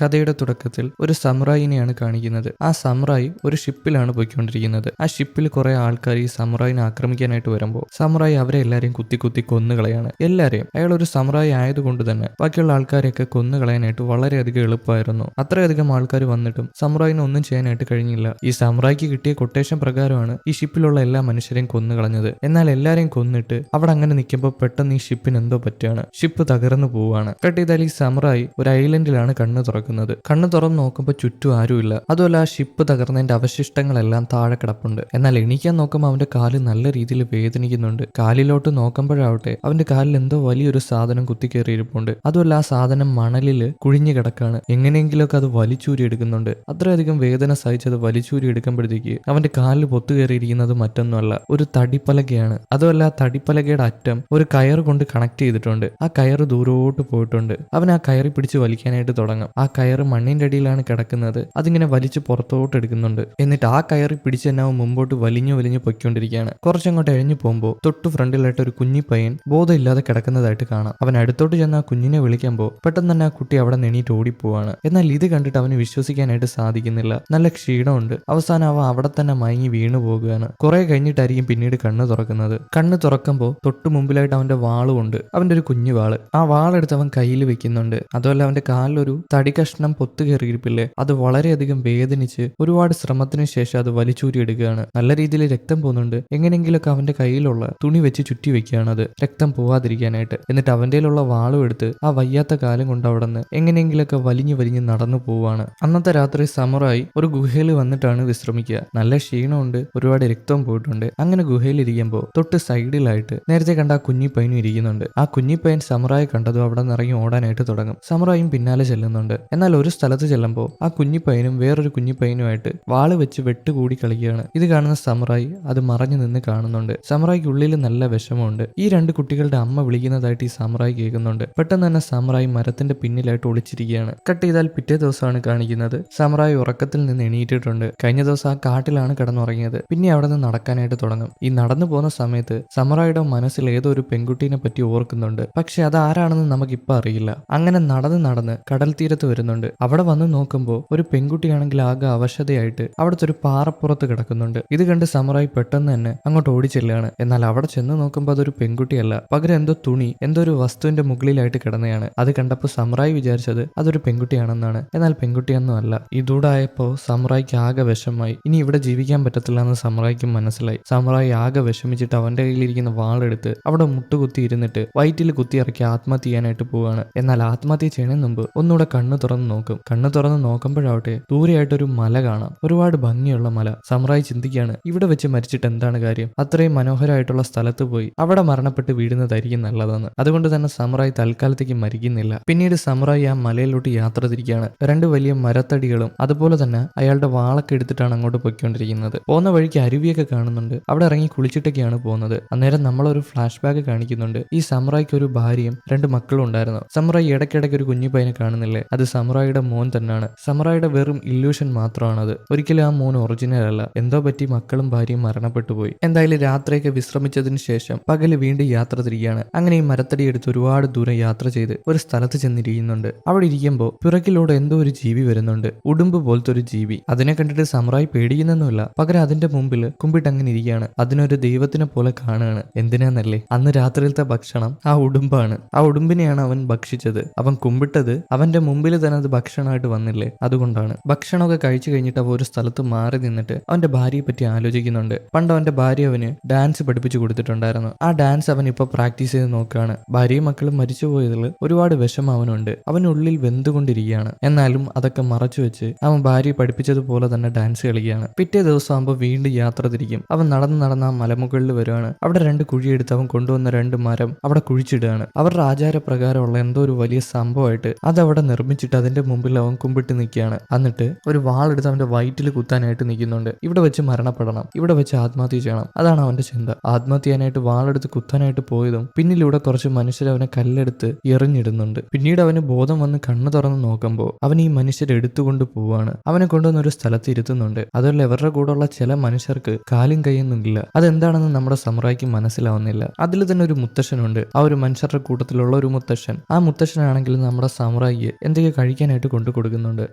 കഥയുടെ തുടക്കത്തിൽ ഒരു സമുറായിനെയാണ് കാണിക്കുന്നത്. ആ സമുറായി ഒരു ഷിപ്പിലാണ് പോയിക്കൊണ്ടിരിക്കുന്നത്. ആ ഷിപ്പിൽ കുറെ ആൾക്കാർ ഈ സമുറായിനെ ആക്രമിക്കാനായിട്ട് വരുമ്പോൾ സമുറായി അവരെ എല്ലാരെയും കുത്തി കുത്തി കൊന്നുകളയാണ്. എല്ലാരെയും. അയാൾ ഒരു സമുറായി ആയതുകൊണ്ട് തന്നെ ബാക്കിയുള്ള ആൾക്കാരെയൊക്കെ കൊന്നുകളയാനായിട്ട് വളരെയധികം എളുപ്പമായിരുന്നു. അത്രയധികം ആൾക്കാർ വന്നിട്ടും സമുറായിനെ ഒന്നും ചെയ്യാനായിട്ട് കഴിഞ്ഞില്ല. ഈ സമുറായിക്ക് കിട്ടിയ കൊട്ടേഷൻ പ്രകാരമാണ് ഈ ഷിപ്പിലുള്ള എല്ലാ മനുഷ്യരെയും കൊന്നുകളഞ്ഞത്. എന്നാൽ എല്ലാരെയും കൊന്നിട്ട് അവിടെ അങ്ങനെ നിൽക്കുമ്പോൾ പെട്ടെന്ന് ഈ ഷിപ്പിന് എന്തോ പറ്റുകയാണ്. ഷിപ്പ് തകർന്നു പോവുകയാണ്. കെട്ടിയതാൽ ഈ സമുറായി ഒരു ഐലൻഡിലാണ് കണ്ണ് തുറക്കുന്നത്. കണ്ണ് തുറന്ന് നോക്കുമ്പോൾ ചുറ്റും ആരുമില്ല. അതുപോലെ ആ ഷിപ്പ് തകർന്നതിന്റെ അവശിഷ്ടങ്ങളെല്ലാം താഴെ കിടപ്പുണ്ട്. എന്നാൽ എണീക്കാൻ നോക്കുമ്പോൾ അവന്റെ കാല് നല്ല രീതിയിൽ വേദനിക്കുന്നുണ്ട്. കാലിലോട്ട് നോക്കുമ്പോഴാവട്ടെ അവന്റെ കാലിൽ എന്തോ വലിയൊരു സാധനം കുത്തിക്കേറിയിരിപ്പുണ്ട്. അതുമല്ല ആ സാധനം മണലില് കുഴിഞ്ഞു കിടക്കാണ്. എങ്ങനെയെങ്കിലുമൊക്കെ അത് വലിച്ചൂരി എടുക്കുന്നുണ്ട്. അത്രയധികം വേദന സഹിച്ചത് വലിച്ചൂരി എടുക്കുമ്പോഴത്തേക്ക് അവന്റെ കാലിൽ പൊത്തുകയറിയിരിക്കുന്നത് മറ്റൊന്നുമല്ല, ഒരു തടിപ്പലകയാണ്. അതുമല്ല ആ തടിപ്പലകയുടെ അറ്റം ഒരു കയർ കൊണ്ട് കണക്ട് ചെയ്തിട്ടുണ്ട്. ആ കയറ് ദൂരോട്ട് പോയിട്ടുണ്ട്. അവൻ ആ കയറി പിടിച്ച് വലിക്കാനായിട്ട് തുടങ്ങും. ആ കയറ് മണ്ണിന്റെ അടിയിലാണ് കിടക്കുന്നത്. അതിങ്ങനെ വലിച്ച് പുറത്തോട്ട് എടുക്കുന്നുണ്ട്. എന്നിട്ട് ആ കയറി പിടിച്ച് തന്നെ അവൻ മുമ്പോട്ട് വലിഞ്ഞു വലിഞ്ഞു പൊയ്ക്കൊണ്ടിരിക്കുകയാണ്. കുറച്ചങ്ങോട്ട് എഴഞ്ഞു പോകുമ്പോൾ തൊട്ടു ഫ്രണ്ടിലായിട്ട് ഒരു കുഞ്ഞി പയ്യൻ ബോധമില്ലാതെ കിടക്കുന്നതായിട്ട് കാണാം. അവൻ അടുത്തോട്ട് ചെന്ന് ആ കുഞ്ഞിനെ വിളിക്കുമ്പോൾ പെട്ടെന്ന് തന്നെ ആ കുട്ടി അവിടെ നെണീറ്റ് ഓടിപ്പോവാണ്. എന്നാൽ ഇത് കണ്ടിട്ട് അവന് വിശ്വസിക്കാനായിട്ട് സാധിക്കുന്നില്ല. നല്ല ക്ഷീണമുണ്ട്. അവസാനം അവൻ അവിടെ തന്നെ മയങ്ങി വീണു പോകുകയാണ്. കുറെ കഴിഞ്ഞിട്ടായിരിക്കും പിന്നീട് കണ്ണ് തുറക്കുന്നത്. കണ്ണ് തുറക്കുമ്പോൾ തൊട്ടു മുമ്പിലായിട്ട് അവന്റെ വാളുണ്ട്. അവന്റെ ഒരു കുഞ്ഞു വാള്. ആ വാളെടുത്ത് അവൻ കയ്യിൽ വെക്കുന്നുണ്ട്. അതുപോലെ അവന്റെ കാലിലൊരു തടി കഷ്ണം പൊത്തു കയറിയിരിപ്പില്ലേ, അത് വളരെയധികം വേദനിച്ച് ഒരുപാട് ശ്രമത്തിന് ശേഷം അത് വലിച്ചൂരി എടുക്കുകയാണ്. നല്ല രീതിയിൽ രക്തം പോകുന്നുണ്ട്. എങ്ങനെയെങ്കിലൊക്കെ അവന്റെ കയ്യിലുള്ള തുണി വെച്ച് ചുറ്റി വെക്കുകയാണ് അത് രക്തം പോവാതിരിക്കാനായിട്ട്. എന്നിട്ട് അവന്റെയിലുള്ള വാളും എടുത്ത് ആ വയ്യാത്ത കാലം കൊണ്ട് അവിടെ നിന്ന് എങ്ങനെയെങ്കിലൊക്കെ വലിഞ്ഞു വലിഞ്ഞ് നടന്നു പോവാണ്. അന്നത്തെ രാത്രി സമുറായി ഒരു ഗുഹയിൽ വന്നിട്ടാണ് വിശ്രമിക്കുക. നല്ല ക്ഷീണമുണ്ട്. ഒരുപാട് രക്തവും പോയിട്ടുണ്ട്. അങ്ങനെ ഗുഹയിൽ ഇരിക്കുമ്പോൾ തൊട്ട് സൈഡിലായിട്ട് നേരത്തെ കണ്ട ആ കുഞ്ഞിപ്പയ്യനും ഇരിക്കുന്നുണ്ട്. ആ കുഞ്ഞിപ്പയ്യൻ സമുറായി കണ്ടതും അവിടെ നിന്ന് ഇറങ്ങി ഓടാനായിട്ട് തുടങ്ങും. സമുറായും പിന്നാലെ ചെല്ലുന്നുണ്ട്. എന്നാൽ ഒരു സ്ഥലത്ത് ചെല്ലുമ്പോൾ ആ കുഞ്ഞിപ്പയ്യനും വേറൊരു കുഞ്ഞിപ്പയ്യനുമായിട്ട് വാള് വെച്ച് വെട്ടുകൂടി കളിക്കുകയാണ്. ഇത് കാണുന്ന സമുറായി അത് മറഞ്ഞു നിന്ന് കാണുന്നുണ്ട്. സമുറായിക്ക് ഉള്ളിൽ നല്ല വിഷമമുണ്ട്. ഈ രണ്ട് കുട്ടികളുടെ അമ്മ വിളിക്കുന്നതായിട്ട് ഈ സമുറായി കേൾക്കുന്നുണ്ട്. പെട്ടെന്ന് തന്നെ സമുറായി മരത്തിന്റെ പിന്നിലായിട്ട് ഒളിച്ചിരിക്കുകയാണ്. കട്ട് ചെയ്താൽ പിറ്റേ ദിവസമാണ് കാണിക്കുന്നത്. സമുറായി ഉറക്കത്തിൽ നിന്ന് എണീറ്റിട്ടുണ്ട്. കഴിഞ്ഞ ദിവസം ആ കാട്ടിലാണ് കിടന്നുറങ്ങിയത്. പിന്നെ അവിടെ നിന്ന് നടക്കാനായിട്ട് തുടങ്ങും. ഈ നടന്നു പോകുന്ന സമയത്ത് സമുറായിയുടെ മനസ്സിൽ ഏതോ ഒരു പെൺകുട്ടീനെ പറ്റി ഓർക്കുന്നുണ്ട്. പക്ഷെ അത് ആരാണെന്ന് നമുക്കിപ്പോൾ അറിയില്ല. അങ്ങനെ നടന്ന് കടൽ തീരത്ത് വരുന്നുണ്ട്. അവിടെ വന്ന് നോക്കുമ്പോൾ ഒരു പെൺകുട്ടിയാണെങ്കിൽ ആകെ അവശതയായിട്ട് അവിടുത്തെ ഒരു പാറപ്പുറത്ത് കിടക്കുന്നുണ്ട്. ഇത് കണ്ട് സമുറായി പെട്ടെന്ന് തന്നെ അങ്ങോട്ട് ഓടിച്ചെല്ലുകയാണ്. എന്നാൽ അവിടെ ചെന്ന് നോക്കുമ്പോൾ അതൊരു പെൺകുട്ടിയല്ല, പകരം എന്തോ തുണി എന്തോ ഒരു വസ്തുവിന്റെ മുകളിലായിട്ട് കിടന്നതാണ്. അത് കണ്ടപ്പോൾ സമുറായി വിചാരിച്ചത് അതൊരു പെൺകുട്ടിയാണെന്നാണ്. എന്നാൽ പെൺകുട്ടിയൊന്നും അല്ല. ഇതൂടായപ്പോ സമുറായിക്ക് ആകെ വിഷമായി. ഇനി ഇവിടെ ജീവിക്കാൻ പറ്റത്തില്ല എന്ന് സമുറായിക്ക് മനസ്സിലായി. സമുറായി ആകെ വിഷമിച്ചിട്ട് അവന്റെ കയ്യിലിരിക്കുന്ന വാളെടുത്ത് അവിടെ മുട്ടുകുത്തി ഇരുന്നിട്ട് വയറ്റിൽ കുത്തി ഇറക്കി ആത്മഹത്യ ചെയ്യാനായിട്ട് പോവാണ്. എന്നാൽ ആത്മഹത്യ ചെയ്യുന്നതിന് മുമ്പ് ഒന്നുകൂടെ കണ്ണ് തുറന്ന് നോക്കും. കണ്ണ് തുറന്ന് നോക്കുമ്പോഴാവട്ടെ ദൂരെയായിട്ടൊരു മല കാണാം. ഒരുപാട് ഭംഗിയുള്ള മല. സമുറായി ചിന്തിക്കുകയാണ്, ഇവിടെ വെച്ച് മരിച്ചിട്ട് എന്താണ് കാര്യം? അത്രയും മനോഹരമായിട്ടുള്ള സ്ഥലത്ത് പോയി അവിടെ മരണപ്പെട്ട് വീഴുന്നതായിരിക്കും നല്ലതെന്ന്. അതുകൊണ്ട് തന്നെ സമുറായി തൽക്കാലത്തേക്ക് മരിക്കുന്നില്ല. പിന്നീട് സമുറായി ആ മലയിലോട്ട് യാത്ര തിരിക്കുകയാണ്. രണ്ട് വലിയ മരത്തടികളും അതുപോലെ തന്നെ അയാളുടെ വാളൊക്കെ എടുത്തിട്ടാണ് അങ്ങോട്ട് പൊയ്ക്കൊണ്ടിരിക്കുന്നത്. പോകുന്ന വഴിക്ക് അരുവിയൊക്കെ കാണുന്നുണ്ട്. അവിടെ ഇറങ്ങി കുളിച്ചിട്ടൊക്കെയാണ് പോകുന്നത്. അന്നേരം നമ്മളൊരു ഫ്ലാഷ് ബാക്ക് കാണിക്കുന്നുണ്ട്. ഈ സമുറായിക്ക് ഒരു ഭാര്യയും രണ്ട് മക്കളും ഉണ്ടായിരുന്നു. സമുറായി ഇടയ്ക്കിടയ്ക്ക് ഒരു കുഞ്ഞു പയ്യനെ കാണുന്നില്ലേ, അത് സമുറായിയുടെ മോൻ തന്നെയാണ്. സമുറായിയുടെ വെറും ഇല്യൂഷൻ മാത്രമാണത്. ഒരിക്കലും ആ മോൻ ഒറിജിനൽ അല്ല. എന്തോ പറ്റി മക്കളും ഭാര്യയും മരണപ്പെട്ടു പോയി. എന്തായാലും രാത്രിയൊക്കെ വിശ്രമിച്ചതിന് ശേഷം പകല് വീണ്ടും യാത്ര തിരികെയാണ്. അങ്ങനെ ഈ മരത്തടി എടുത്ത് ഒരുപാട് ദൂരം യാത്ര ചെയ്ത് ഒരു സ്ഥലത്ത് ചെന്നിരിക്കുന്നുണ്ട്. അവിടെ ഇരിക്കുമ്പോൾ പിറകിലൂടെ എന്തോ ഒരു ജീവി വരുന്നുണ്ട്. ഉടുമ്പ് പോലത്തെ ഒരു ജീവി. അതിനെ കണ്ടിട്ട് സമുറായി പേടിക്കുന്നൊന്നുമില്ല. പകരം അതിന്റെ മുമ്പിൽ കുമ്പിട്ട് അങ്ങനെ ഇരിക്കുകയാണ്. അതിനൊരു ദൈവത്തിനെ പോലെ കാണുകയാണ്. എന്തിനാന്നല്ലേ, അന്ന് രാത്രിയിലത്തെ ഭക്ഷണം ആ ഉടുമ്പാണ്. ആ ഉടുമ്പിനെയാണ് അവൻ ഭക്ഷിച്ചത്. അവൻ കുമ്പിട്ടത് അവന്റെ മുമ്പിൽ തന്നെ അത് ഭക്ഷണമായിട്ട് വന്നില്ലേ, അതുകൊണ്ടാണ്. ഭക്ഷണമൊക്കെ കഴിച്ചു കഴിഞ്ഞിട്ട് അവൻ ഒരു സ്ഥലത്ത് മാറി നിന്നിട്ട് അവന്റെ ഭാര്യയെ പറ്റി ആലോചിക്കുന്നുണ്ട്. പണ്ട് അവന്റെ ഭാര്യ അവന് ഡാൻസ് പഠിപ്പിച്ചു കൊടുത്തിട്ടുണ്ടായിരുന്നു. ആ ഡാൻസ് അവൻ ഇപ്പൊ പ്രാക്ടീസ് ചെയ്ത് നോക്കുകയാണ്. ഭാര്യയും മക്കളും മരിച്ചുപോയതിൽ ഒരുപാട് വിഷമം അവനുണ്ട്. അവനുള്ളിൽ വെന്തുകൊണ്ടിരിക്കുകയാണ്. എന്നാലും അതൊക്കെ മറച്ചു വെച്ച് അവൻ ഭാര്യയെ പഠിപ്പിച്ചതുപോലെ തന്നെ ഡാൻസ് കളിക്കുകയാണ്. പിറ്റേ ദിവസം ആകുമ്പോൾ വീണ്ടും യാത്ര തിരിക്കും. അവൻ നടന്ന് ആ മലമുകളിൽ വരുവാണ്. അവിടെ രണ്ട് കുഴിയെടുത്ത് അവൻ കൊണ്ടുവന്ന രണ്ട് മരം അവിടെ കുഴിച്ചിടുകയാണ്. അവരുടെ ആചാരപ്രകാരമുള്ള എന്തോ ഒരു വലിയ സംഭവമായിട്ട് അതവിടെ നിർമ്മിച്ചിട്ട് അതിന്റെ മുമ്പിൽ അവൻ കുമ്പിട്ട് നിൽക്കുകയാണ്. എന്നിട്ട് ഒരു വാളെടുത്ത് അവന്റെ വയറ്റിൽ കുത്താനായിട്ട് നിൽക്കുന്നുണ്ട്. ഇവിടെ വെച്ച് മരണപ്പെടണം, ഇവിടെ വെച്ച് ആത്മഹത്യ ചെയ്യണം, അതാണ് അവന്റെ ചിന്ത. ആത്മഹത്യ ചെയ്യാനായിട്ട് വാളെടുത്ത് കുത്താനായിട്ട് പോയതും പിന്നിലൂടെ കുറച്ച് മനുഷ്യർ അവനെ കല്ലെടുത്ത് എറിഞ്ഞിടുന്നുണ്ട്. പിന്നീട് അവന് ബോധം വന്ന് കണ്ണു തുറന്ന് നോക്കുമ്പോൾ അവൻ ഈ മനുഷ്യരെ എടുത്തുകൊണ്ട് പോവാണ്. അവനെ കൊണ്ടുവന്ന് ഒരു സ്ഥലത്ത് ഇരുത്തുന്നുണ്ട്. അതുപോലെ ഇവരുടെ കൂടെയുള്ള ചില മനുഷ്യർക്ക് കാലും കൈയൊന്നും ഇല്ല. അതെന്താണെന്ന് നമ്മുടെ സമുറായിക്ക് മനസ്സിലാവുന്നില്ല. അതിൽ തന്നെ ഒരു മുത്തശ്ശനുണ്ട്. ആ ഒരു മനുഷ്യരുടെ കൂട്ടത്തിലുള്ള ഒരു മുത്തശ്ശൻ. ആ മുത്തശ്ശനാണെങ്കിൽ നമ്മുടെ സമുറായിയെ എന്തൊക്കെ കഴിക്കാനായിട്ട് കൊണ്ടു കൊടുക്കുന്നുണ്ട്.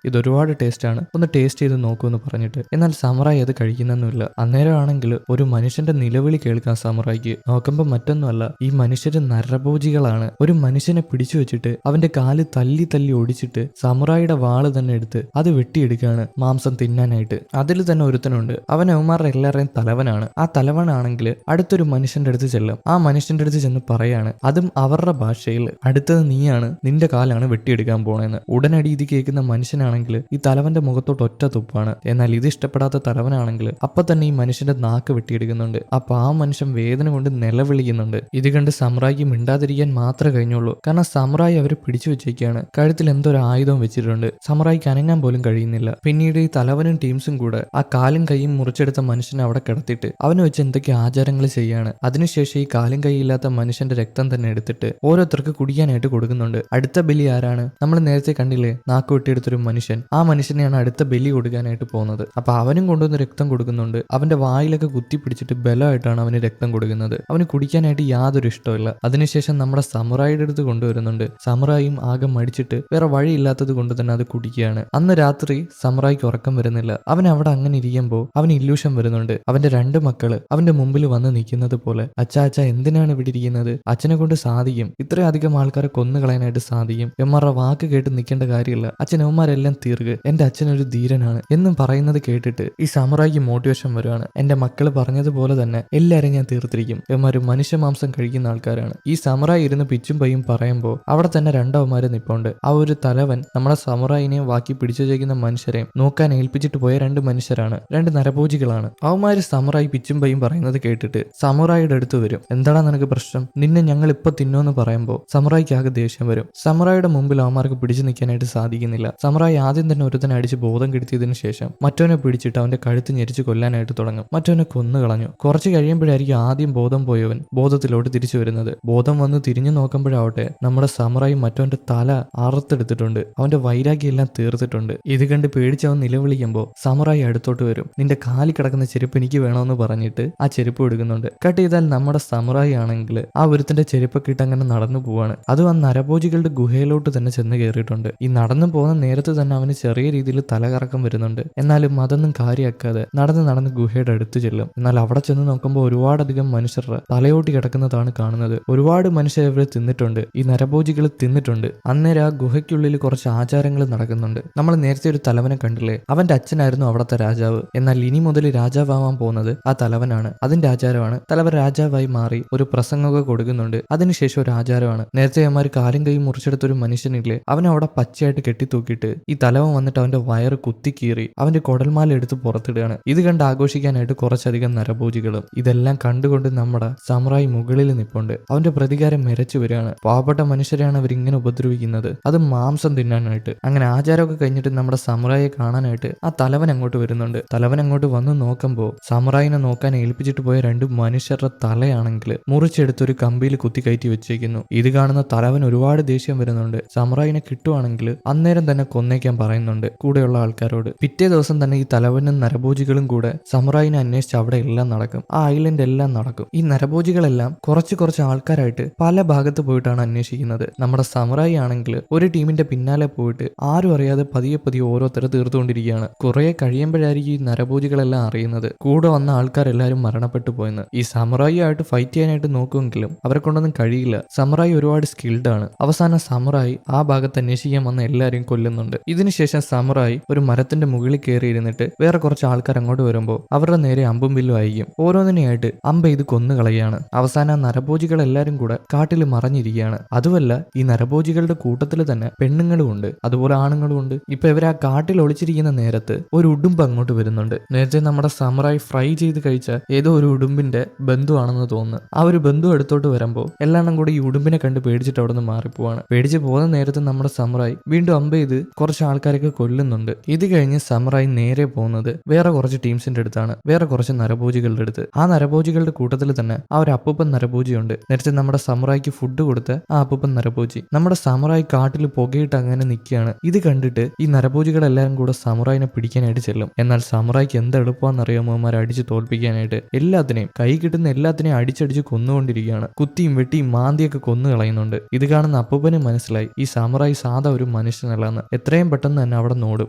ഇത് ഒരുപാട് ടേസ്റ്റാണ്, ഒന്ന് ടേസ്റ്റ് ചെയ്ത് നോക്കൂ എന്ന് പറഞ്ഞിട്ട്. എന്നാൽ സമുറായി അത് കഴിക്കുന്നൊന്നുമില്ല. അന്നേരമാണെങ്കിൽ ഒരു മനുഷ്യന്റെ നിലവിളി കേൾക്കാൻ സമുറായിക്ക്. നോക്കുമ്പോൾ മറ്റൊന്നുമല്ല, ഈ മനുഷ്യര് നരഭോജികളാണ്. ഒരു മനുഷ്യനെ പിടിച്ചു വെച്ചിട്ട് അവന്റെ കാല് തല്ലി തല്ലി ഒടിച്ചിട്ട് സമുറായിയുടെ വാള് തന്നെ എടുത്ത് അത് വെട്ടിയെടുക്കുകയാണ് മാംസം തിന്നാനായിട്ട്. അതിൽ തന്നെ ഒരുത്തനുണ്ട്, അവൻ അവന്മാരുടെ എല്ലാവരുടെയും തലവനാണ്. ആ തലവനാണെങ്കിൽ അടുത്തൊരു മനുഷ്യന്റെ അടുത്ത് ചെല്ലും. ആ മനുഷ്യന്റെ അടുത്ത് ചെന്ന് പറയാണ്, അതും അവരുടെ ഭാഷയിൽ, അടുത്തത് നീയാണ്, നിന്റെ കാലാണ് വെട്ടിയെടുക്കാൻ പോണെന്ന്. ഉടനടി ഇത് കേൾക്കുന്ന മനുഷ്യനാണെങ്കിൽ ഈ തലവന്റെ മുഖത്തോട്ട് ഒറ്റ തുപ്പാണ്. എന്നാൽ ഇത് ഇഷ്ടപ്പെടാത്ത തലവനാണെങ്കിൽ അപ്പൊ തന്നെ ഈ മനുഷ്യന്റെ നാക്ക് വെട്ടിയെടുക്കുന്നുണ്ട്. അപ്പൊ ആ മനുഷ്യൻ വേദന കൊണ്ട് നിലവിളിക്കുന്നുണ്ട്. ഇത് കണ്ട് സമുറായിക്ക് മിണ്ടാതിരിക്കാൻ മാത്രമേ കഴിഞ്ഞുള്ളൂ. കാരണം സമുറായി അവരെ പിടിച്ചു വെച്ചേക്കാണ്. കഴുത്തിൽ എന്തോ ഒരു ആയുധം വെച്ചിട്ടുണ്ട്. സമുറായിക്ക് അനങ്ങാൻ പോലും കഴിയുന്നില്ല. പിന്നീട് ഈ തലവനും ടീംസും കൂടെ ആ കാലും കൈയും മുറിച്ചെടുത്ത മനുഷ്യനെ അവിടെ കിടത്തിയിട്ട് അവന് വെച്ച് എന്തൊക്കെ ആചാരങ്ങൾ ചെയ്യാണ്. അതിനുശേഷം ഈ കാലും കൈയില്ലാത്ത മനുഷ്യന്റെ രക്തം തന്നെ എടുത്തിട്ട് ഓരോരുത്തർക്ക് കുടിക്കാനായിട്ട് കൊടുക്കുന്നുണ്ട്. അടുത്ത ബലി ആരാണ്? നമ്മൾ നേരത്തെ കണ്ടില്ലേ, നാക്ക് വെട്ടിയെടുത്തൊരു മനുഷ്യൻ. ആ മനുഷ്യനെയാണ് അടുത്ത ബലി കൊടുക്കാനായിട്ട് പോകുന്നത്. അപ്പൊ അവനും കൊണ്ടുവന്ന് രക്തം കൊടുക്കുന്നുണ്ട്. അവന്റെ വായിലൊക്കെ കുത്തിപ്പിടിച്ചിട്ട് ബലമായിട്ടാണ് അവന് രക്തം കൊടുക്കുന്നത്. അവന് കുടിക്കാനായിട്ട് യാതൊരു ഇഷ്ടമില്ല. അതിനുശേഷം നമ്മുടെ സമുറായിയുടെ അടുത്ത് കൊണ്ടുവരുന്നുണ്ട്. സമുറായും ആകെ മടിച്ചിട്ട് വേറെ വഴിയില്ലാത്തത് കൊണ്ട് തന്നെ അത് കുടിക്കുകയാണ്. അന്ന് രാത്രി സമുറായിക്ക് ഉറക്കം വരുന്നില്ല. അവൻ അവിടെ അങ്ങനെ ഇരിക്കുമ്പോൾ അവന് ഇല്യൂഷൻ വരുന്നുണ്ട്. അവന്റെ രണ്ട് മക്കള് അവന്റെ മുമ്പിൽ വന്ന് നിൽക്കുന്നത് പോലെ. അച്ഛാ എന്തിനാണ് ഇവിടെ ഇരിക്കുന്നത്? അച്ഛനെ കൊണ്ട് സാധിക്കും, ഇത്രയധികം ആൾക്കാരെ കൊന്നുകളയാനായിട്ട് സാധിക്കും. എമ്മാരുടെ വാക്ക് കേട്ട് നിൽക്കേണ്ട കാര്യമില്ല. അച്ഛനവന്മാരെല്ലാം തീർക്കുക, എന്റെ അച്ഛനൊരു ധീരനാണ് എന്നും പറയുന്നത് കേട്ടിട്ട് ഈ സമുറായിക്ക് മോട്ടിവേഷൻ വരുവാണ്. എന്റെ മക്കള് പറഞ്ഞതുപോലെ തന്നെ എല്ലാരും ഞാൻ തീർത്തിരിക്കും. എമ്മാര് മനുഷ്യമാംസം കഴിക്കുന്ന ആൾക്കാരാണ്. ഈ സമുറായി ഇരുന്ന് പിച്ചും പയ്യും പറയുമ്പോൾ അവിടെ തന്നെ രണ്ടവന്മാര് നിപ്പുണ്ട്. ആ ഒരു തലവൻ നമ്മുടെ സമുറായിനെയും ബാക്കി പിടിച്ചു വയ്ക്കുന്ന മനുഷ്യരെയും നോക്കാൻ ഏൽപ്പിച്ചിട്ട് പോയ രണ്ട് മനുഷ്യരാണ്, രണ്ട് നരഭോജികളാണ്. അവന്മാര് സമുറായി പിച്ചും പയ്യും പറയുന്നത് കേട്ടിട്ട് സമുറായിയുടെ അടുത്ത് വരും. എന്താടാ നിനക്ക് പ്രശ്നം? നിന്നെ ഞങ്ങൾ ഇപ്പൊ തിന്നോന്ന് പറയുമ്പോൾ സമുറായിക്ക് ആകെ ദേഷ്യം വരും. സമുറായിയുടെ മുമ്പിൽ അവന്മാർക്ക് പിടിച്ചു നിൽക്കാനായിട്ട് സാധിക്കുന്നില്ല. സമുറായി ആദ്യം തന്നെ ഒരുത്തനെ അടിച്ച് ബോധം കെടുത്തിയതിനു ശേഷം മറ്റവനെ പിടിച്ചിട്ട് അവന്റെ കഴുത്ത് ഞെരിച്ച് കൊല്ലാനായിട്ട് തുടങ്ങും. മറ്റവനെ കൊന്നു കളഞ്ഞു. കുറച്ച് കഴിയുമ്പോഴായിരിക്കും ആദ്യം ബോധം പോയവൻ ബോധത്തിലോട്ട് തിരിച്ചു വരുന്നത്. ബോധം വന്ന് തിരിഞ്ഞു നോക്കുമ്പോഴാവട്ടെ നമ്മുടെ സമുറായി മറ്റവന്റെ തല അറുത്തെടുത്തിട്ടുണ്ട്. അവന്റെ വൈരാഗ്യം എല്ലാം തീർത്തിട്ടുണ്ട്. ഇത് കണ്ട് പേടിച്ചവൻ നിലവിളിക്കുമ്പോൾ സമുറായി അടുത്തോട്ട് വരും. നിന്റെ കാലിൽ കിടക്കുന്ന ചെരുപ്പ് എനിക്ക് വേണമെന്ന് പറഞ്ഞിട്ട് ആ ചെരുപ്പ് എടുക്കുന്നുണ്ട്. കട്ട് ചെയ്താൽ നമ്മുടെ സമുറായി ആണെങ്കിൽ ആ ഒരുത്തിന്റെ ചെരുപ്പൊക്കെ ഇട്ട് അങ്ങനെ നടന്നു പോവാണ്. അതും ആ നരഭോജികളുടെ ഗുഹയിലോട്ട് തന്നെ ചെന്ന് കയറിയിട്ടുണ്ട്. ഈ നടന്നു പോകുന്ന നേരത്ത് തന്നെ അവന് ചെറിയ രീതിയിൽ തലകറക്കം വരുന്നുണ്ട്. എന്നാലും അതൊന്നും കാര്യമാക്കാതെ നടന്ന് ഗുഹയുടെ അടുത്ത് ചെല്ലും. എന്നാൽ അവിടെ ചെന്ന് നോക്കുമ്പോൾ ഒരുപാടധികം മനുഷ്യരുടെ തലയോട്ടി കിടക്കുന്നതാണ് കാണുന്നത്. ഒരുപാട് മനുഷ്യർ ഇവരെ തിന്നിട്ടുണ്ട്. ഈ നരഭോജികൾ തിന്നിട്ടുണ്ട്. അന്നേരം ആ ഗുഹയ്ക്കുള്ളിൽ കുറച്ച് ആചാരങ്ങൾ നടക്കുന്നുണ്ട്. നമ്മൾ നേരത്തെ ഒരു തലവനെ കണ്ടില്ലേ, അവന്റെ അച്ഛനായിരുന്നു അവിടുത്തെ രാജാവ്. എന്നാൽ ഇനി മുതൽ രാജാവാൻ പോകുന്നത് ആ തലവനാണ്. അതിന്റെ ആചാരമാണ് തലവൻ രാജാവായി മാറി ഒരു പ്രസംഗമൊക്കെ കൊടുക്കുന്നുണ്ട്. അതിനുശേഷം ഒരു ആചാരമാണ്, നേരത്തെ അവന്മാർ കാലും കൈയും മുറിച്ചെടുത്തൊരു മനുഷ്യനില്ലേ, അവനെ അവിടെ പച്ചയായിട്ട് കെട്ടിത്തൂക്കിയിട്ട് ഈ തലവൻ വന്നിട്ട് അവന്റെ വയറ് കുത്തിക്കീറി അവന്റെ കുടൽമാല എടുത്ത് പുറത്തിടുകയാണ്. ഇത് കണ്ട് ആഘോഷിക്കാനായിട്ട് കുറച്ചധികം നരഭോജികളും. ഇതെല്ലാം കണ്ടുകൊണ്ട് നമ്മുടെ സമുറായി മുകളിൽ നിൽപ്പുണ്ട്. അവന്റെ പ്രതികാരം മെരച്ചു വരികയാണ്. പാവപ്പെട്ട മനുഷ്യരെയാണ് അവരിങ്ങനെ ഉപദ്രവിക്കുന്നത്, അത് മാംസം തിന്നാനായിട്ട്. അങ്ങനെ ആചാരമൊക്കെ കഴിഞ്ഞിട്ട് നമ്മുടെ സമുറായിയെ കാണാനായിട്ട് ആ തലവൻ അങ്ങോട്ട് വരുന്നുണ്ട്. തലവൻ അങ്ങോട്ട് വന്ന് നോക്കുമ്പോൾ സമുറായിനെ നോക്കാൻ ഏൽപ്പിച്ചിട്ട് പോയ രണ്ട് മനുഷ്യരുടെ തലയാണെങ്കിൽ മുറിച്ചെടുത്തൊരു കമ്പിയിൽ കുത്തി കയറ്റി വെച്ചേക്കുന്നു. ഇത് കാണുന്ന തലവൻ ഒരുപാട് ദേഷ്യം വരുന്നുണ്ട്. സമുറായിനെ കിട്ടുവാണെങ്കിൽ അന്നേരം തന്നെ കൊന്നേക്കാൻ പറയുന്നുണ്ട് കൂടെയുള്ള ആൾക്കാരോട്. പിറ്റേ ദിവസം തന്നെ ഈ തലവനും നരഭോജികളും കൂടെ സമുറായിനെ അന്വേഷിച്ച് അവിടെ എല്ലാം നടക്കും. ആ ഐലൻഡ് എല്ലാം നടക്കും. ഈ നരഭോജികളെല്ലാം കുറച്ച് ആൾക്കാരായിട്ട് പല ഭാഗത്ത് പോയിട്ടാണ് അന്വേഷിക്കുന്നത്. നമ്മുടെ സമുറായി ആണെങ്കിൽ ഒരു ടീമിന്റെ പിന്നാലെ പോയിട്ട് ആരും അറിയാതെ പതിയെ ഓരോരുത്തരെ തീർത്തുകൊണ്ടിരിക്കുകയാണ്. കുറെ കഴിയുമ്പോഴായിരിക്കും ഈ നരഭോജികളെല്ലാം അറിയുന്നത് കൂടെ വന്ന ആൾക്കാരെല്ലാരും മരണപ്പെട്ടു പോയെന്ന്. ഈ സമുറായി ആയിട്ട് ഫൈറ്റ് ചെയ്യാനായിട്ട് നോക്കുമെങ്കിലും അവരെ കൊണ്ടൊന്നും കഴിയില്ല. സമുറായി ഒരുപാട് സ്കിൽഡ് ആണ്. അവസാനം സമുറായി ആ ഭാഗത്ത് അന്വേഷിക്കാൻ വന്ന എല്ലാരെയും കൊല്ലുന്നുണ്ട്. ഇതിനുശേഷം സമുറായി ഒരു മരത്തിന്റെ മുകളിൽ കയറി ഇരുന്നിട്ട് വേറെ കുറച്ച് ആൾക്കാർ അങ്ങോട്ട് വരുമ്പോൾ അവരുടെ നേരെ അമ്പും വില്ലും അയക്കും. ഓരോന്നിനെയായിട്ട് അമ്പ ഇത് കൊന്നു കളയാണ്. അവസാനം ആ നരഭോജികൾ എല്ലാരും കൂടെ കാട്ടിൽ മറഞ്ഞിരിക്കുകയാണ്. അതുമല്ല, ഈ നരഭോജികളുടെ കൂട്ടത്തിൽ തന്നെ പെണ്ണുങ്ങളും ഉണ്ട്, അതുപോലെ ആണുങ്ങളും ഉണ്ട്. ഇപ്പൊ ഇവർ ആ കാട്ടിൽ ഒളിച്ചിരിക്കുന്ന നേരത്ത് ഒരു ഉടുമ്പ് അങ്ങോട്ട് വരുന്നുണ്ട്. നേരത്തെ നമ്മുടെ സമുറായി ഫ്രൈ ചെയ്ത് കഴിച്ച ഏതോ ഒരു ഉടുമ്പിന്റെ ബന്ധുവാണെന്ന് തോന്നുന്നു. ആ ഒരു ബന്ധു എടുത്തോട്ട് വരുമ്പോൾ എല്ലാം കൂടി ഈ ഉടുമ്പിനെ കണ്ട് പേടിച്ചിട്ട് അവിടെ നിന്ന് മാറിപ്പോവാണ്. പേടിച്ച് പോകുന്ന നേരത്ത് നമ്മുടെ സമുറായി വീണ്ടും അമ്പ ചെയ്ത് കുറച്ച് ആൾക്കാരൊക്കെ കൊല്ലുന്നുണ്ട്. ഇത് കഴിഞ്ഞ് സമുറായി നേരെ പോകുന്നത് വേറെ കുറച്ച് ടീംസിന്റെ അടുത്താണ്, വേറെ കുറച്ച് നരഭോജികളുടെ അടുത്ത്. ആ നരഭോജികളുടെ കൂട്ടത്തിൽ തന്നെ ആ ഒരു അപ്പൂപ്പൻ നരഭോജിയുണ്ട്. നേരത്തെ നമ്മുടെ സമുറായിക്ക് ഫുഡ് കൊടുത്ത ആ അപ്പൂപ്പൻ നരഭോജി. നമ്മുടെ സമുറായി കാട്ടിൽ പുകയിട്ട് അങ്ങനെ നിൽക്കുകയാണ്. ഇത് കണ്ടിട്ട് ഈ നരഭോജികളെല്ലാരും കൂടെ സമുറായിനെ പിടിക്കാനായിട്ട് ചെല്ലും. എന്നാൽ സമുറായിക്ക് എന്ത് എളുപ്പമാണെന്നറിയാമോ അവന്മാരെ അടിച്ച് തോൽപ്പിക്കാനായിട്ട്? എല്ലാത്തിനെയും കൈ കിട്ടുന്ന എല്ലാത്തിനെയും അടിച്ചടിച്ച് കൊന്നുകൊണ്ടിരിക്കുകയാണ്. കുത്തിയും വെട്ടിയും മാന്തിയൊക്കെ കൊന്നു കളയുന്നുണ്ട്. ഇത് കാണുന്ന അപ്പൂപ്പന് മനസ്സിലായി ഈ സമുറായി സാധാ ഒരു മനുഷ്യനല്ലെന്ന്. എത്രയും പെട്ടെന്ന് തന്നെ അവിടെ നോടും.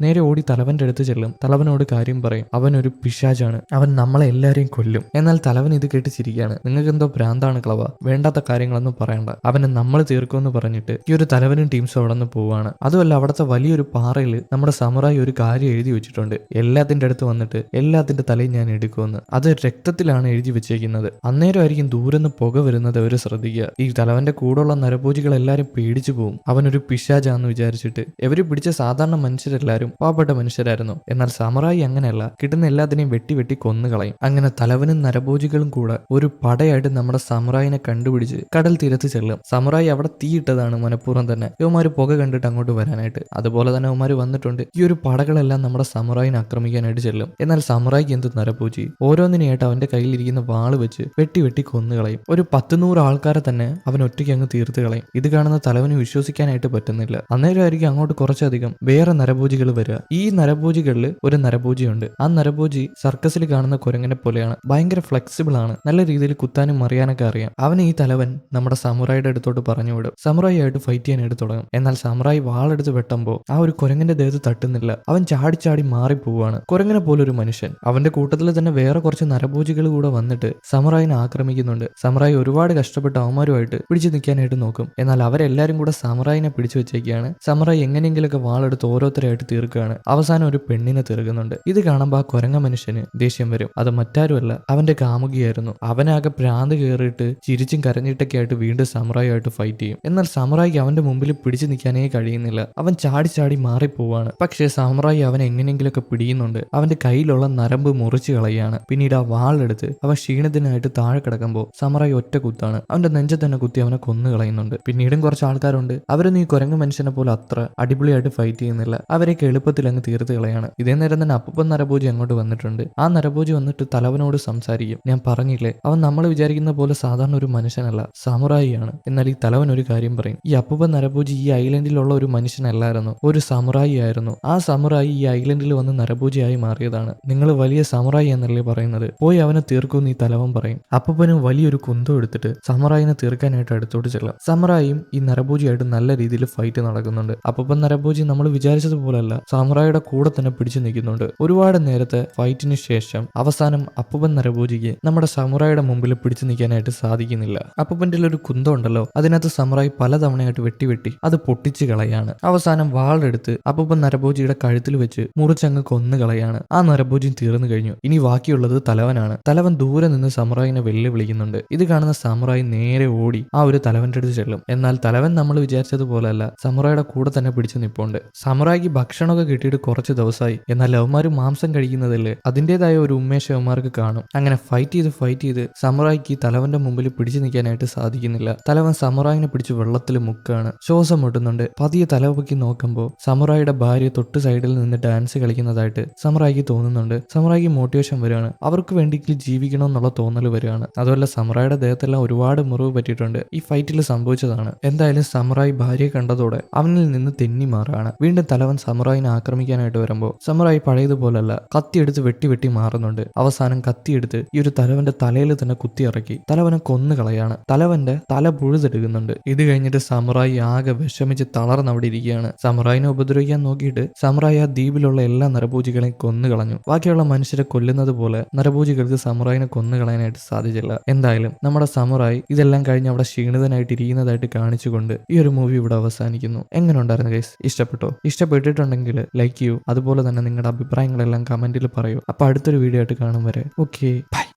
നേരെ ഓടി തലവന്റെ അടുത്ത് ചെല്ലും. തലവനോട് കാര്യം പറയും. അവൻ ഒരു പിശാചാണ്, അവൻ നമ്മളെ എല്ലാരെയും കൊല്ലും. എന്നാൽ തലവൻ ഇത് കേട്ട് ചിരിക്കുകയാണ്. നിങ്ങൾക്ക് എന്തോ ഭ്രാന്താണ് ക്ലവ, വേണ്ടാത്ത കാര്യങ്ങളൊന്നും പറയണ്ട, അവനെ നമ്മൾ തീർക്കുമെന്ന് പറഞ്ഞിട്ട് ഈ ഒരു തലവനും ടീംസും അവിടെ നിന്ന് പോവാണ്. അതുമല്ല, അവിടുത്തെ വലിയൊരു പാറയിൽ നമ്മുടെ സമുറായി ഒരു കാര്യം എഴുതി വെച്ചിട്ടുണ്ട്. എല്ലാത്തിന്റെ അടുത്ത് വന്നിട്ട് എല്ലാത്തിന്റെ തലയും ഞാൻ എടുക്കുമെന്ന്. അത് രക്തത്തിലാണ് എഴുതി വെച്ചേക്കുന്നത്. അന്നേരമായിരിക്കും ദൂരെന്ന് പുക വരുന്നത് അവർ ശ്രദ്ധിക്കുക. ഈ തലവന്റെ കൂടെയുള്ള നരഭോജികൾ എല്ലാരും പേടിച്ചു പോകും. അവനൊരു പിശാചാന്ന് വിചാരിച്ചിട്ട്. ഇവര് പിടിച്ച സാധാരണ മനുഷ്യരെല്ലാരും പാവപ്പെട്ട മനുഷ്യരായിരുന്നു. എന്നാൽ സമുറായി അങ്ങനെയല്ല, കിട്ടുന്ന എല്ലാത്തിനെയും വെട്ടി വെട്ടി കൊന്നുകളയും. അങ്ങനെ തലവനും നരഭോജികളും കൂടെ ഒരു പടയായിട്ട് നമ്മുടെ സമുറായിനെ കണ്ടുപിടിച്ച് കടൽ തീരത്ത് ചെല്ലും. സമുറായി അവിടെ തീയിട്ടതാണ് മനഃപൂർവ്വം തന്നെ, യുവമാര് പുക കണ്ടിട്ട് അങ്ങോട്ട് വരാനായിട്ട്. അതുപോലെ തന്നെ യുവമാര് വന്നിട്ടുണ്ട്. ഈ ഒരു പടകളെല്ലാം നമ്മുടെ സമുറായിനെ ആക്രമിക്കാനായിട്ട് ചെല്ലും. എന്നാൽ സമുറായിക്ക് എന്ത് നരഭോജി, ഓരോന്നിനെയായിട്ട് അവന്റെ കയ്യിലിരിക്കുന്ന വാള് വെച്ച് വെട്ടി വെട്ടി കൊന്നുകളയും. ഒരു 10-100 ആൾക്കാരെ തന്നെ അവൻ ഒറ്റയ്ക്ക് അങ്ങ് തീർത്ത് കളയും. ഇത് കാണുന്ന തലവന് വിശ്വസിക്കാനായിട്ട് പറ്റുന്നില്ല. അന്നേരമായിരിക്കും അങ്ങോട്ട് കുറച്ചധികം വേറെ നരഭോജികൾ വരിക. ഈ നരഭോജികളിൽ ഒരു നരഭോജിയുണ്ട്. ആ നരഭോജി സർക്കസിൽ കാണുന്ന കുരങ്ങനെ പോലെയാണ്. ഭയങ്കര ഫ്ലെക്സിബിൾ ആണ്. നല്ല രീതിയിൽ കുത്താനും മറിയാനൊക്കെ അറിയാം. അവന് ഈ തലവൻ നമ്മുടെ സമുറായിയുടെ അടുത്തോട്ട് പറഞ്ഞു വിടും. സമുറായി ആയിട്ട് ഫൈറ്റ് ചെയ്യാനായിട്ട് തുടങ്ങും. എന്നാൽ സമുറായി വാളെടുത്ത് വെട്ടുമ്പോൾ ആ ഒരു കുരങ്ങന്റെ ദേഹത്ത് തട്ടുന്നില്ല. അവൻ ചാടി ചാടി മാറിപ്പോവാണ്. കുരങ്ങനെ പോലൊരു മനുഷ്യൻ. അവന്റെ കൂട്ടത്തിൽ തന്നെ വേറെ കുറച്ച് നരഭോജികൾ കൂടെ വന്നിട്ട് സമുറായിനെ ആക്രമിക്കുന്നുണ്ട്. സമുറായി ഒരുപാട് കഷ്ടപ്പെട്ട് അവന്മാരുമായിട്ട് പിടിച്ചു നിൽക്കാനായിട്ട് നോക്കും. എന്നാൽ അവരെല്ലാരും കൂടെ സമുറായിനെ പിടിച്ചു വെച്ചേക്കാണ്. സമുറായി എങ്ങനെയെങ്കിലൊക്കെ വാളെടുത്ത് ഓരോരുത്തരായിട്ട് തീർക്കുകയാണ്. അവസാനം ഒരു പെണ്ണിനെ തീർക്കുന്നുണ്ട്. ഇത് കാണുമ്പോൾ ആ കുരങ്ങ മനുഷ്യന് ദേഷ്യം വരും. അത് മറ്റാരുമല്ല, അവന്റെ കാമുകിയായിരുന്നു. അവനാകെ ഭ്രാന്ത് കയറിയിട്ട് ചിരിച്ചും കരഞ്ഞിട്ടൊക്കെ ആയിട്ട് വീണ്ടും സമുറായി ആയിട്ട് ഫൈറ്റ് ചെയ്യും. എന്നാൽ സമുറായിക്ക് അവന്റെ മുമ്പിൽ പിടിച്ചു നിൽക്കാനേ കഴിയുന്നില്ല. അവൻ ചാടി ചാടി മാറിപ്പോവാണ്. പക്ഷേ സമുറായി അവനെ എങ്ങനെയെങ്കിലൊക്കെ പിടിയുന്നുണ്ട്. അവന്റെ കയ്യിലുള്ള നരമ്പ് മുറിച്ചു കളയാണ്. പിന്നീട് ആ വാളെടുത്ത് അവൻ ക്ഷീണത്തിനായിട്ട് താഴെ കിടക്കുമ്പോൾ സമുറായി ഒറ്റ കുത്താണ് അവന്റെ നെഞ്ചത്ത് തന്നെ കുത്തി അവനെ കൊന്നു കളയുന്നുണ്ട്. പിന്നീടും കുറച്ച് ആൾക്കാരുണ്ട്. അവരൊന്നും ഈ കുരങ്ങ് മനുഷ്യനെ പോലെ അത്ര അടിപൊളിയായിട്ട് ഫൈറ്റ് ചെയ്യുന്നില്ല. അവരൊക്കെ എളുപ്പത്തിൽ അങ്ങ് തീർത്ത് കളയാണ്. ഇതേ നേരം തന്നെ അപ്പൂപ്പൻ നരഭോജി അങ്ങോട്ട് വന്നിട്ടുണ്ട്. ആ നരഭോജി വന്നിട്ട് തലവനോട് സംസാരിക്കും. ഞാൻ പറഞ്ഞില്ലേ, അവൻ നമ്മൾ വിചാരിക്കുന്ന പോലെ സാധാരണ ഒരു മനുഷ്യനല്ല, സമുറായിയാണ്. എന്നാൽ ഈ തലവൻ ഒരു കാര്യം പറയും. ഈ അപ്പൂപ്പൻ നരഭോജി ഈ ഐലൻഡിലുള്ള ഒരു മനുഷ്യനല്ലായിരുന്നു, ഒരു സമുറായി ആയിരുന്നു. ആ സമുറായി ഈ ഐലൻഡിൽ വന്ന് നരഭോജിയായി മാറിയതാണ്. നിങ്ങൾ വലിയ സമുറായി എന്നല്ലേ പറയുന്നത്, പോയി അവനെ തീർക്കുമെന്ന് ഈ തലവൻ പറയും. അപ്പൂപ്പനും വലിയൊരു കുന്തം എടുത്തിട്ട് സമുറായിനെ തീർക്കാനായിട്ട് അടുത്തോട്ട് ചെല്ലാം. സമുറായിയും ഈ നരഭോജിയായിട്ട് നല്ല രീതിയിൽ ഫൈറ്റ് നടക്കുന്നുണ്ട്. അപ്പൂപ്പൻ നരഭോജി നമ്മൾ വിചാരിച്ചതുപോലല്ല, സമുറായിയുടെ കൂടെ തന്നെ പിടിച്ചു നിൽക്കുന്നുണ്ട്. ഒരുപാട് നേരത്തെ ഫൈറ്റിന് ശേഷം അവസാനം അപ്പൂപ്പൻ നരഭോജിക്ക് നമ്മുടെ സമുറായിയുടെ മുമ്പിൽ പിടിച്ചു നിൽക്കാനായിട്ട് സാധിക്കുന്നില്ല. അപ്പൂപ്പന്റെ ഒരു കുന്തം ഉണ്ടല്ലോ, അതിനകത്ത് സമുറായി പലതവണയായിട്ട് വെട്ടി അത് പൊട്ടിച്ചു കളയാണ്. അവസാനം വാളെടുത്ത് അപ്പൂപ്പൻ നരഭോജിയുടെ കഴുത്തിൽ വെച്ച് മുറിച്ചങ്ങ് കൊന്നു കളയാണ്. ആ നരഭോജി തീർന്നു കഴിഞ്ഞു. ഇനി ബാക്കിയുള്ളത് തലവനാണ്. തലവൻ ദൂരെ നിന്ന് സമുറായിനെ വെല്ലുവിളിക്കുന്നുണ്ട്. ഇത് കാണുന്ന സമുറായി നേരെ ഓടി ആ ഒരു തലവന്റെ അടുത്ത് ചെല്ലും. എന്നാൽ തലവൻ നമ്മൾ വിചാരിച്ചതുപോലെയല്ല, സമുറായിയുടെ കൂടെ തന്നെ പിടിച്ചു നിൽപ്പുണ്ട്. സമുറായിക്ക് ഭക്ഷണമൊക്കെ കിട്ടിയിട്ട് കുറച്ച് ദിവസമായി. എന്നാൽ അവന്മാര് മാംസം കഴിക്കുന്നതല്ലേ, അതിൻ്റെതായ ഒരു ഉന്മേഷം അവന്മാർക്ക് കാണും. അങ്ങനെ ഫൈറ്റ് ചെയ്ത് സമുറായിക്ക് തലവന്റെ മുമ്പിൽ പിടിച്ചു നിൽക്കാനായിട്ട് സാധിക്കുന്നില്ല. തലവൻ സമുറായിനെ പിടിച്ച് വെള്ളത്തിൽ മുക്കാണ്. ശ്വാസം മുട്ടുന്നുണ്ട്. പതിയെ തലവൊക്കി നോക്കുമ്പോൾ സമുറായിയുടെ ഭാര്യ തൊട്ട് സൈഡിൽ നിന്ന് ഡാൻസ് കളിക്കുന്നതായിട്ട് സമുറായിക്ക് തോന്നുന്നുണ്ട്. സമുറായിക്ക് മോട്ടിവേഷൻ വരികയാണ്. അവർക്ക് വേണ്ടി ജീവിക്കണം എന്നുള്ള തോന്നൽ വരികയാണ്. അതുമല്ല, സമുറായിയുടെ ദേഹത്തെല്ലാം ഒരുപാട് മുറിവ് പറ്റിയിട്ടുണ്ട്. ഈ ഫൈറ്റിൽ സംഭവിച്ചതാണ്. എന്തായാലും സമുറായി ഭാര്യയെ കണ്ടതോടെ അവനിൽ നിന്ന് തെന്നി മാറുകയാണ്. വീണ്ടും തലവൻ സമുറായിനെ ആക്രമിക്കാനായിട്ട് വരുമ്പോൾ സമുറായി പഴയതുപോലല്ല, കത്തിയെടുത്ത് വെട്ടി മാറുന്നുണ്ട്. അവസാനം കത്തിയെടുത്ത് ഈ ഒരു തലവന്റെ തലയിൽ തന്നെ കുത്തിയിറക്കി തലവനെ കൊന്നു കളയാണ്. തലവന്റെ തല പുഴുതെടുക്കുന്നുണ്ട്. ഇത് കഴിഞ്ഞിട്ട് സമുറായി ആകെ വിഷമിച്ച് തളർന്ന് അവിടെ ഇരിക്കുകയാണ്. സമുറായിനെ ഉപദ്രവിക്കാൻ നോക്കിയിട്ട് സമുറായി ആ ദ്വീപിലുള്ള എല്ലാ നരഭോജികളെയും കൊന്നു കളഞ്ഞു. ബാക്കിയുള്ള മനുഷ്യരെ കൊല്ലുന്നത് പോലെ നരഭോജികൾക്ക് സമുറായിനെ കൊന്നു കളയാനായിട്ട് സാധിച്ചില്ല. എന്തായാലും നമ്മുടെ സമുറായി ഇതെല്ലാം കഴിഞ്ഞ് അവിടെ ക്ഷീണിതനായിട്ട് ഇരിക്കുന്നതായിട്ട് കാണിച്ചുകൊണ്ട് ഈ ഒരു മൂവി ഇവിടെ അവസാനിക്കുന്നു. എങ്ങനെ ഉണ്ടായിരുന്നു ഗൈസ്? ഇഷ്ടപ്പെട്ടോ? ഇഷ്ടപ്പെട്ടിട്ടുണ്ടെങ്കിൽ ലൈക്ക് ചെയ്യൂ. അതുപോലെ തന്നെ നിങ്ങളുടെ അഭിപ്രായങ്ങളെല്ലാം കമന്റിൽ പറയൂ. അപ്പൊ അടുത്തൊരു വീഡിയോ ആയിട്ട് കാണും വരെ ഓക്കെ ബൈ.